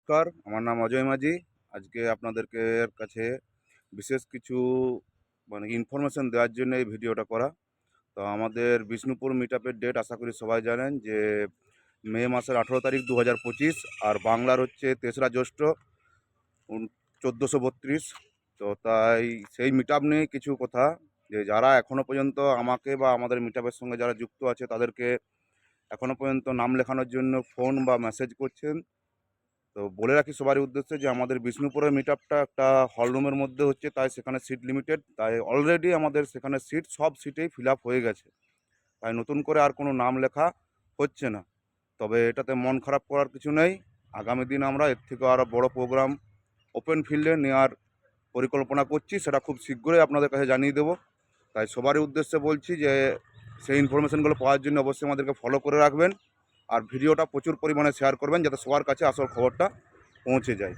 নমস্কার, আমার নাম অজয় মাঝি। আজকে আপনাদেরকে কাছে বিশেষ কিছু ইনফরমেশন দেওয়ার জন্য এই ভিডিওটা করা। তো আমাদের বিষ্ণুপুর মিটআপের ডেট আশা করি সবাই জানেন যে মে মাসের 18 তারিখ 2025, আর বাংলার হচ্ছে 3রা জ্যৈষ্ঠ 1432। তো তাই সেই মিটআপ নিয়ে কিছু কথা, যে যারা এখনও পর্যন্ত আমাকে বা আমাদের মিটআপের সঙ্গে যারা যুক্ত আছে তাদেরকে এখনও পর্যন্ত নাম লেখানোর জন্য ফোন বা মেসেজ করছেন। তো বলে রাখি সবারই উদ্দেশ্যে যে আমাদের বিষ্ণুপুরের মিটআপটা একটা হলরুমের মধ্যে হচ্ছে, তাই সেখানে সিট লিমিটেড। তাই অলরেডি আমাদের সেখানে সিট সব সিটেই ফিল আপ হয়ে গেছে, তাই নতুন করে আর কোনো নাম লেখা হচ্ছে না। তবে এটাতে মন খারাপ করার কিছু নেই। আগামী দিন আমরা এর থেকে আরও বড় প্রোগ্রাম ওপেন ফিল্ডে নেওয়ার পরিকল্পনা করছি, সেটা খুব শীঘ্রই আপনাদের কাছে জানিয়ে দেবো। তাই সবারই উদ্দেশ্যে বলছি যে সেই ইনফরমেশনগুলো পাওয়ার জন্য অবশ্যই আমাদেরকে ফলো করে রাখবেন, আর ভিডিওটা প্রচুর পরিমাণে শেয়ার করবেন যাতে সবার কাছে আসল খবরটা পৌঁছে যায়।